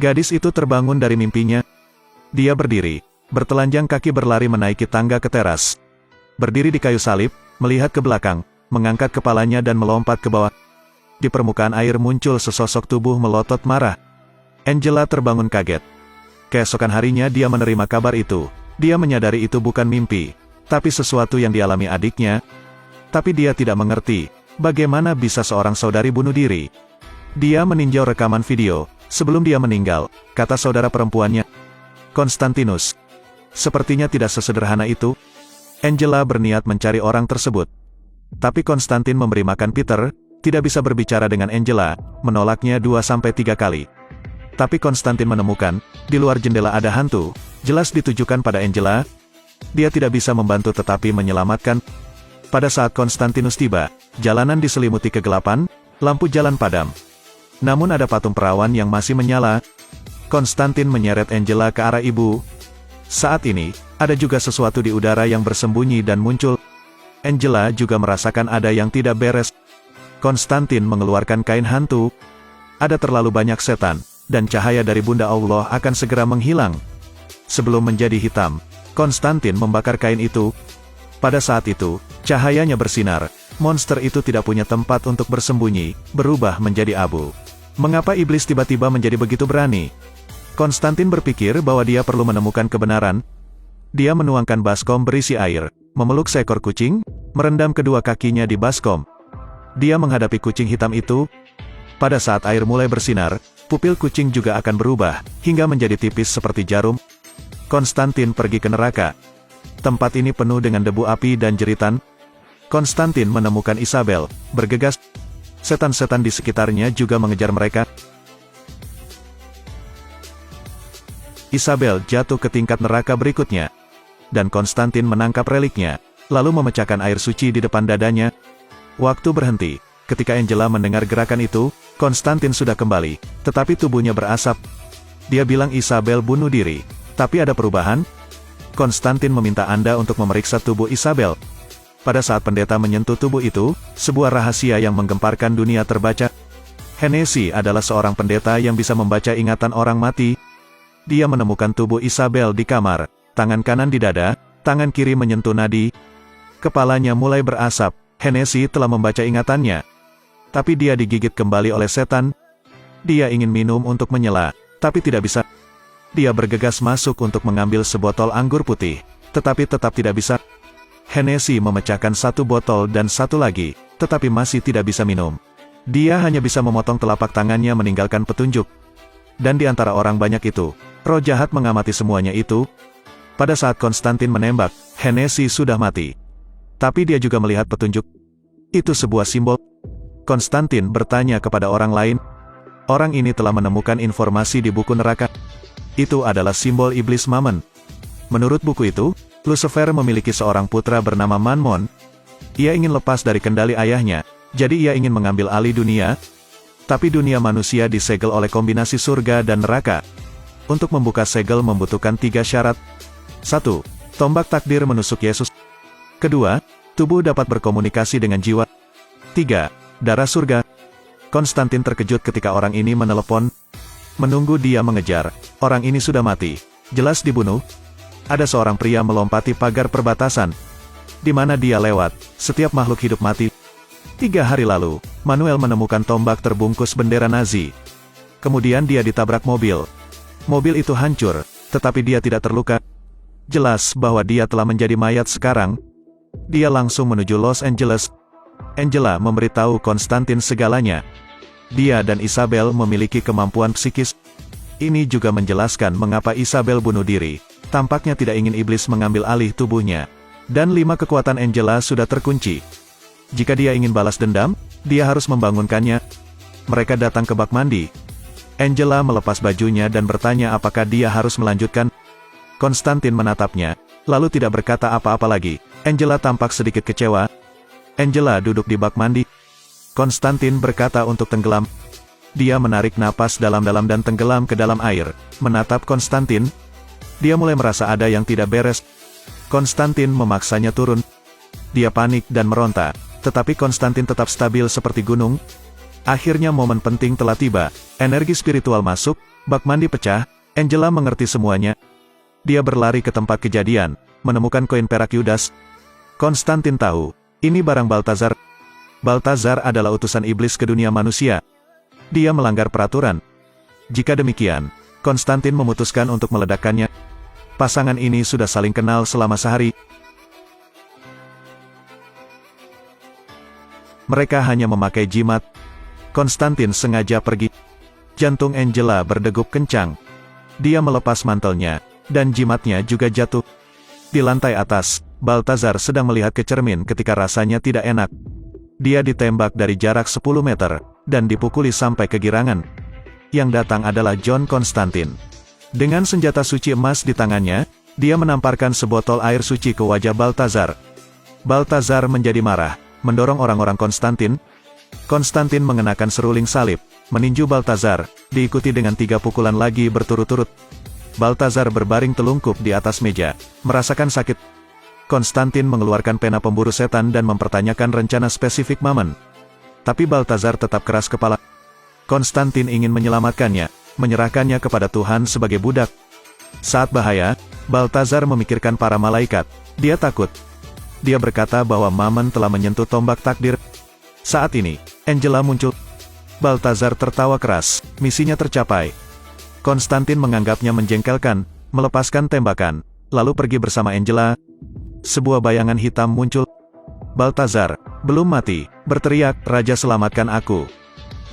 Gadis itu terbangun dari mimpinya. Dia berdiri, bertelanjang kaki berlari menaiki tangga ke teras. Berdiri di kayu salib, melihat ke belakang, mengangkat kepalanya dan melompat ke bawah. Di permukaan air muncul sesosok tubuh melotot marah. Angela terbangun kaget. Keesokan harinya dia menerima kabar itu. Dia menyadari itu bukan mimpi, tapi sesuatu yang dialami adiknya. Tapi dia tidak mengerti, bagaimana bisa seorang saudari bunuh diri. Dia meninjau rekaman video, sebelum dia meninggal, kata saudara perempuannya, Konstantinus. Sepertinya tidak sesederhana itu. Angela berniat mencari orang tersebut. Tapi Konstantin memberi makan Peter, tidak bisa berbicara dengan Angela, menolaknya 2-3 kali. Tapi Konstantin menemukan, di luar jendela ada hantu, jelas ditujukan pada Angela. Dia tidak bisa membantu tetapi menyelamatkan. Pada saat Konstantinus tiba, jalanan diselimuti kegelapan, lampu jalan padam. Namun ada patung perawan yang masih menyala. Konstantin menyeret Angela ke arah ibu. Saat ini, ada juga sesuatu di udara yang bersembunyi dan muncul. Angela juga merasakan ada yang tidak beres. Konstantin mengeluarkan kain hantu. Ada terlalu banyak setan, dan cahaya dari Bunda Allah akan segera menghilang. Sebelum menjadi hitam, Konstantin membakar kain itu. Pada saat itu, cahayanya bersinar. Monster itu tidak punya tempat untuk bersembunyi, berubah menjadi abu. Mengapa iblis tiba-tiba menjadi begitu berani? Konstantin berpikir bahwa dia perlu menemukan kebenaran. Dia menuangkan baskom berisi air, memeluk seekor kucing, merendam kedua kakinya di baskom. Dia menghadapi kucing hitam itu. Pada saat air mulai bersinar, pupil kucing juga akan berubah, hingga menjadi tipis seperti jarum. Konstantin pergi ke neraka. Tempat ini penuh dengan debu api dan jeritan. Konstantin menemukan Isabel, bergegas. Setan-setan di sekitarnya juga mengejar mereka. Isabel jatuh ke tingkat neraka berikutnya. Dan Konstantin menangkap reliknya, lalu memecahkan air suci di depan dadanya. Waktu berhenti. Ketika Angela mendengar gerakan itu, Konstantin sudah kembali, tetapi tubuhnya berasap. Dia bilang Isabel bunuh diri. Tapi ada perubahan? Konstantin meminta Anda untuk memeriksa tubuh Isabel. Pada saat pendeta menyentuh tubuh itu, sebuah rahasia yang menggemparkan dunia terbaca. Hennessy adalah seorang pendeta yang bisa membaca ingatan orang mati. Dia menemukan tubuh Isabel di kamar, tangan kanan di dada, tangan kiri menyentuh nadi. Kepalanya mulai berasap. Hennessy telah membaca ingatannya. Tapi dia digigit kembali oleh setan. Dia ingin minum untuk menyela, tapi tidak bisa. Dia bergegas masuk untuk mengambil sebotol anggur putih, tetapi tetap tidak bisa. Hennessy memecahkan satu botol dan satu lagi, tetapi masih tidak bisa minum. Dia hanya bisa memotong telapak tangannya meninggalkan petunjuk. Dan di antara orang banyak itu, roh jahat mengamati semuanya itu. Pada saat Konstantin menembak, Hennessy sudah mati. Tapi dia juga melihat petunjuk. Itu sebuah simbol. Konstantin bertanya kepada orang lain. Orang ini telah menemukan informasi di buku neraka. Itu adalah simbol iblis Mammon. Menurut buku itu, Lucifer memiliki seorang putra bernama Mammon. Ia ingin lepas dari kendali ayahnya, jadi ia ingin mengambil alih dunia. Tapi dunia manusia disegel oleh kombinasi surga dan neraka. Untuk membuka segel membutuhkan 3 syarat. 1. Tombak takdir menusuk Yesus. 2. Tubuh dapat berkomunikasi dengan jiwa. 3. Darah surga. Konstantin terkejut ketika orang ini menelepon. Menunggu dia mengejar. Orang ini sudah mati. Jelas dibunuh. Ada seorang pria melompati pagar perbatasan. Di mana dia lewat, setiap makhluk hidup mati. 3 hari lalu, Manuel menemukan tombak terbungkus bendera Nazi. Kemudian dia ditabrak mobil. Mobil itu hancur, tetapi dia tidak terluka. Jelas bahwa dia telah menjadi mayat sekarang. Dia langsung menuju Los Angeles. Angela memberitahu Konstantin segalanya. Dia dan Isabel memiliki kemampuan psikis. Ini juga menjelaskan mengapa Isabel bunuh diri. Tampaknya tidak ingin iblis mengambil alih tubuhnya. Dan 5 kekuatan Angela sudah terkunci. Jika dia ingin balas dendam, dia harus membangunkannya. Mereka datang ke bak mandi. Angela melepas bajunya dan bertanya apakah dia harus melanjutkan. Konstantin menatapnya, lalu tidak berkata apa-apa lagi. Angela tampak sedikit kecewa. Angela duduk di bak mandi. Konstantin berkata untuk tenggelam. Dia menarik napas dalam-dalam dan tenggelam ke dalam air. Menatap Konstantin. Dia mulai merasa ada yang tidak beres. Konstantin memaksanya turun. Dia panik dan meronta. Tetapi Konstantin tetap stabil seperti gunung. Akhirnya momen penting telah tiba, energi spiritual masuk, bak mandi pecah, Angela mengerti semuanya. Dia berlari ke tempat kejadian, menemukan koin perak Yudas. Konstantin tahu, ini barang Balthazar. Balthazar adalah utusan iblis ke dunia manusia. Dia melanggar peraturan. Jika demikian, Konstantin memutuskan untuk meledakkannya. Pasangan ini sudah saling kenal selama sehari. Mereka hanya memakai jimat. Konstantin sengaja pergi. Jantung Angela berdegup kencang. Dia melepas mantelnya, dan jimatnya juga jatuh. Di lantai atas, Balthazar sedang melihat ke cermin ketika rasanya tidak enak. Dia ditembak dari jarak 10 meter, dan dipukuli sampai kegirangan. Yang datang adalah John Konstantin. Dengan senjata suci emas di tangannya, dia menamparkan sebotol air suci ke wajah Balthazar. Balthazar menjadi marah, mendorong orang-orang Konstantin. Konstantin mengenakan seruling salib, meninju Balthazar, diikuti dengan 3 pukulan lagi berturut-turut. Balthazar berbaring telungkup di atas meja, merasakan sakit. Konstantin mengeluarkan pena pemburu setan dan mempertanyakan rencana spesifik Mammon. Tapi Balthazar tetap keras kepala. Konstantin ingin menyelamatkannya, menyerahkannya kepada Tuhan sebagai budak. Saat bahaya, Balthazar memikirkan para malaikat. Dia takut. Dia berkata bahwa Mammon telah menyentuh tombak takdir. Saat ini, Angela muncul. Balthazar tertawa keras, misinya tercapai. Konstantin menganggapnya menjengkelkan, melepaskan tembakan, lalu pergi bersama Angela. Sebuah bayangan hitam muncul. Balthazar, belum mati, berteriak, "Raja selamatkan aku."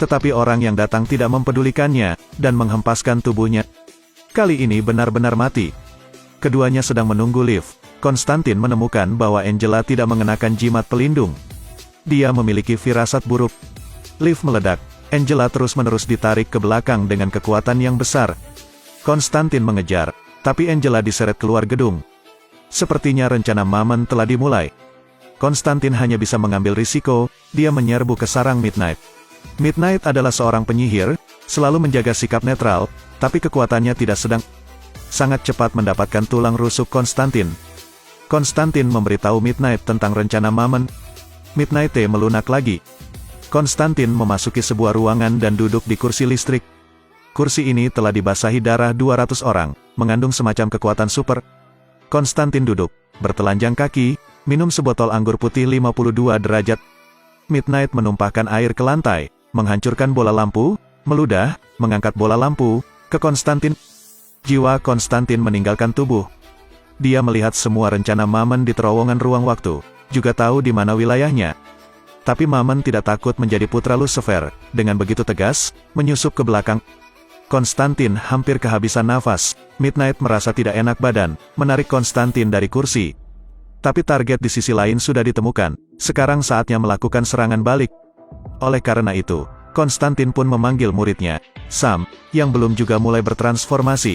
Tetapi orang yang datang tidak mempedulikannya, dan menghempaskan tubuhnya. Kali ini benar-benar mati. Keduanya sedang menunggu lift. Konstantin menemukan bahwa Angela tidak mengenakan jimat pelindung. Dia memiliki firasat buruk. Lift meledak. Angela terus-menerus ditarik ke belakang dengan kekuatan yang besar. Konstantin mengejar, tapi Angela diseret keluar gedung. Sepertinya rencana Mammon telah dimulai. Konstantin hanya bisa mengambil risiko, dia menyerbu ke sarang Midnight. Midnight adalah seorang penyihir, selalu menjaga sikap netral, tapi kekuatannya tidak sedang. Sangat cepat mendapatkan tulang rusuk Konstantin. Konstantin memberitahu Midnight tentang rencana Mammon. Midnight melunak lagi. Konstantin memasuki sebuah ruangan dan duduk di kursi listrik. Kursi ini telah dibasahi darah 200 orang, mengandung semacam kekuatan super. Konstantin duduk, bertelanjang kaki, minum sebotol anggur putih 52 derajat. Midnight menumpahkan air ke lantai, menghancurkan bola lampu, meludah, mengangkat bola lampu, ke Konstantin. Jiwa Konstantin meninggalkan tubuh. Dia melihat semua rencana Mammon di terowongan ruang waktu, juga tahu di mana wilayahnya. Tapi Mammon tidak takut menjadi putra Lucifer, dengan begitu tegas, menyusup ke belakang. Konstantin hampir kehabisan nafas. Midnight merasa tidak enak badan, menarik Konstantin dari kursi. Tapi target di sisi lain sudah ditemukan, sekarang saatnya melakukan serangan balik. Oleh karena itu, Konstantin pun memanggil muridnya, Sam, yang belum juga mulai bertransformasi.